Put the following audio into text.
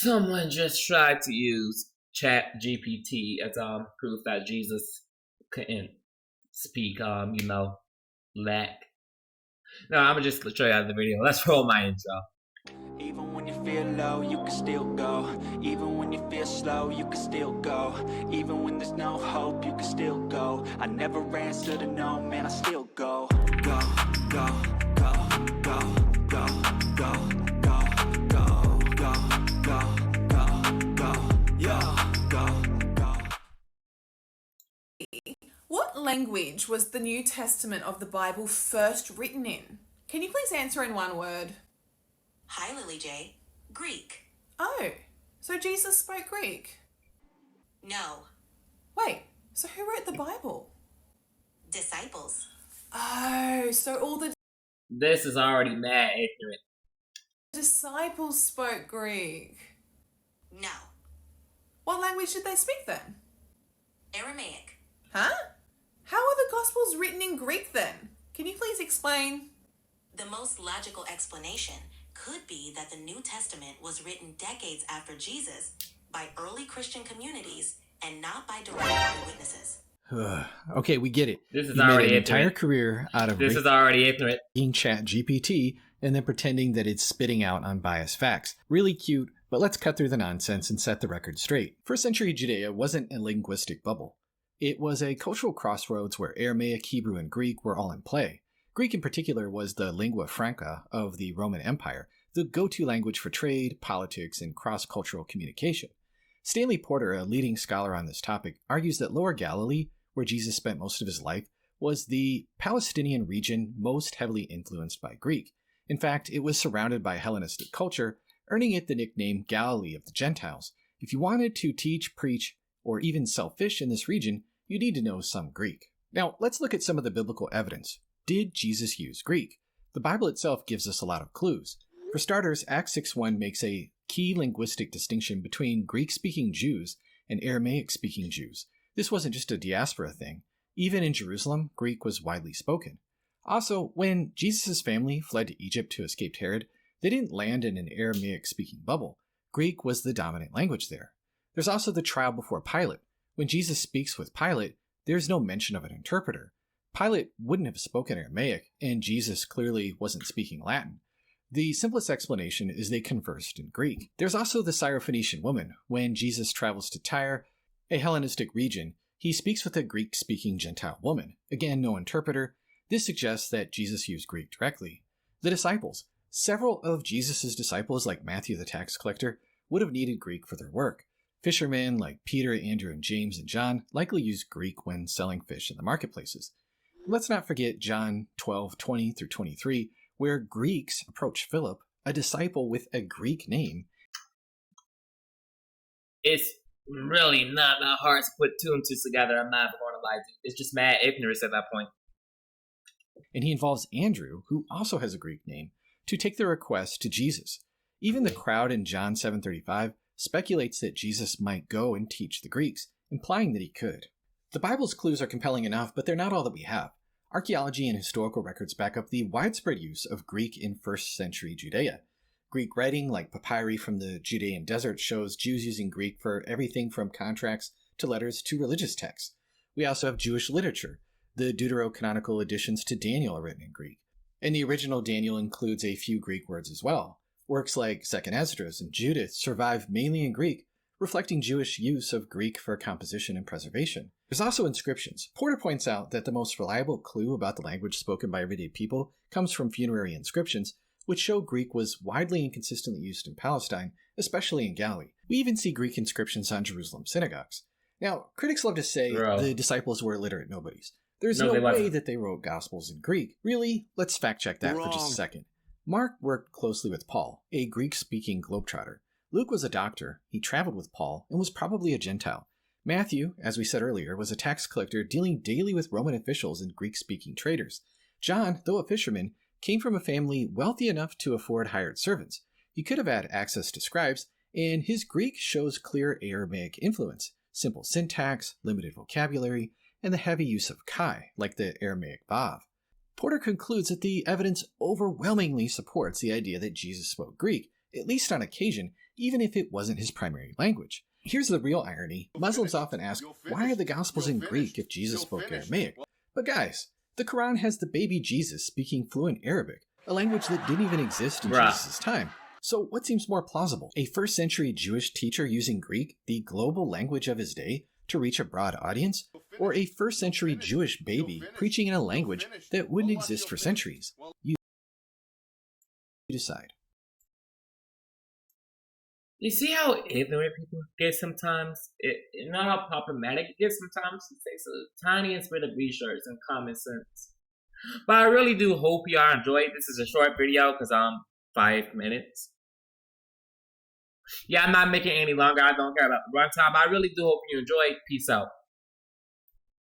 Someone just tried to use Chat GPT as proof that Jesus couldn't speak Latin. No, I'm gonna just show you out of the video. Let's roll my intro. Even when you feel low, you can still go. Even when you feel slow, you can still go. Even when there's no hope, you can still go. I never answer to no, man, I still go. Go, go, go, go, go, go, go, go, go, go, go, go, go. What language was the New Testament of the Bible first written in? Can you please answer in one word? Hi, Lily J. Greek. Oh, so Jesus spoke Greek? No. Wait, so who wrote the Bible? Disciples. Oh, so all the This is already mad ignorant. disciples spoke Greek. No. What language did they speak then? Aramaic. Huh? How are the Gospels written in Greek then? Can you please explain? The most logical explanation could be that the New Testament was written decades after Jesus by early Christian communities and not by direct eyewitnesses. Okay, we get it. This is You made already an entire ignorant. career out of This is already ignorant. reading Chat GPT and then pretending that it's spitting out unbiased facts. Really cute, but let's cut through the nonsense and set the record straight. First century Judea wasn't a linguistic bubble. It was a cultural crossroads where Aramaic, Hebrew, and Greek were all in play. Greek in particular was the lingua franca of the Roman Empire, the go-to language for trade, politics, and cross-cultural communication. Stanley Porter, a leading scholar on this topic, argues that Lower Galilee, where Jesus spent most of his life, was the Palestinian region most heavily influenced by Greek. In fact, it was surrounded by Hellenistic culture, earning it the nickname Galilee of the Gentiles. If you wanted to teach, preach, or even sell fish in this region, you need to know some Greek. Now, let's look at some of the biblical evidence. Did Jesus use Greek? The Bible itself gives us a lot of clues. For starters, Acts 6:1 makes a key linguistic distinction between Greek-speaking Jews and Aramaic-speaking Jews. This wasn't just a diaspora thing. Even in Jerusalem, Greek was widely spoken. Also, when Jesus' family fled to Egypt to escape Herod, they didn't land in an Aramaic-speaking bubble. Greek was the dominant language there. There's also the trial before Pilate. When Jesus speaks with Pilate, there's no mention of an interpreter. Pilate wouldn't have spoken Aramaic, and Jesus clearly wasn't speaking Latin. The simplest explanation is they conversed in Greek. There's also the Syrophoenician woman. When Jesus travels to Tyre, a Hellenistic region, he speaks with a Greek-speaking Gentile woman. Again, no interpreter. This suggests that Jesus used Greek directly. The disciples. Several of Jesus' disciples, like Matthew the tax collector, would have needed Greek for their work. Fishermen like Peter, Andrew, and James and John likely used Greek when selling fish in the marketplaces. Let's not forget John 12:20 through 23, where Greeks approach Philip, a disciple with a Greek name. It's really not that hard to put two and two together. I'm not going to lie. It's just mad ignorance at that point. And he involves Andrew, who also has a Greek name, to take the request to Jesus. Even the crowd in John 7:35 speculates that Jesus might go and teach the Greeks, implying that he could. The Bible's clues are compelling enough, but they're not all that we have. Archaeology and historical records back up the widespread use of Greek in first century Judea. Greek writing, like papyri from the Judean desert, shows Jews using Greek for everything from contracts to letters to religious texts. We also have Jewish literature. The deuterocanonical editions to Daniel are written in Greek. And the original Daniel includes a few Greek words as well. Works like 2nd Esdras and Judith survive mainly in Greek, reflecting Jewish use of Greek for composition and preservation. There's also inscriptions. Porter points out that the most reliable clue about the language spoken by everyday people comes from funerary inscriptions, which show Greek was widely and consistently used in Palestine, especially in Galilee. We even see Greek inscriptions on Jerusalem synagogues. Now, critics love to say the disciples were illiterate nobodies. There's no way that they wrote Gospels in Greek. Really? Let's fact check that for just a second. Mark worked closely with Paul, a Greek-speaking globetrotter. Luke was a doctor, he traveled with Paul, and was probably a Gentile. Matthew, as we said earlier, was a tax collector dealing daily with Roman officials and Greek-speaking traders. John, though a fisherman, came from a family wealthy enough to afford hired servants. He could have had access to scribes, and his Greek shows clear Aramaic influence, simple syntax, limited vocabulary, and the heavy use of chi, like the Aramaic vav. Porter concludes that the evidence overwhelmingly supports the idea that Jesus spoke Greek, at least on occasion, even if it wasn't his primary language. Here's the real irony. Muslims often ask, why are the Gospels in Greek if Jesus spoke Aramaic? But guys, the Quran has the baby Jesus speaking fluent Arabic, a language that didn't even exist in Jesus' time. So what seems more plausible? A first century Jewish teacher using Greek, the global language of his day, to reach a broad audience? Or a first century Jewish baby preaching in a language that wouldn't exist for centuries? You decide. You see how ignorant people get sometimes? You know how problematic it gets sometimes? It takes a tiniest bit of research and common sense. But I really do hope y'all enjoyed. This is a short video because 5 minutes. Yeah, I'm not making it any longer. I don't care about the runtime. I really do hope you enjoyed. Peace out.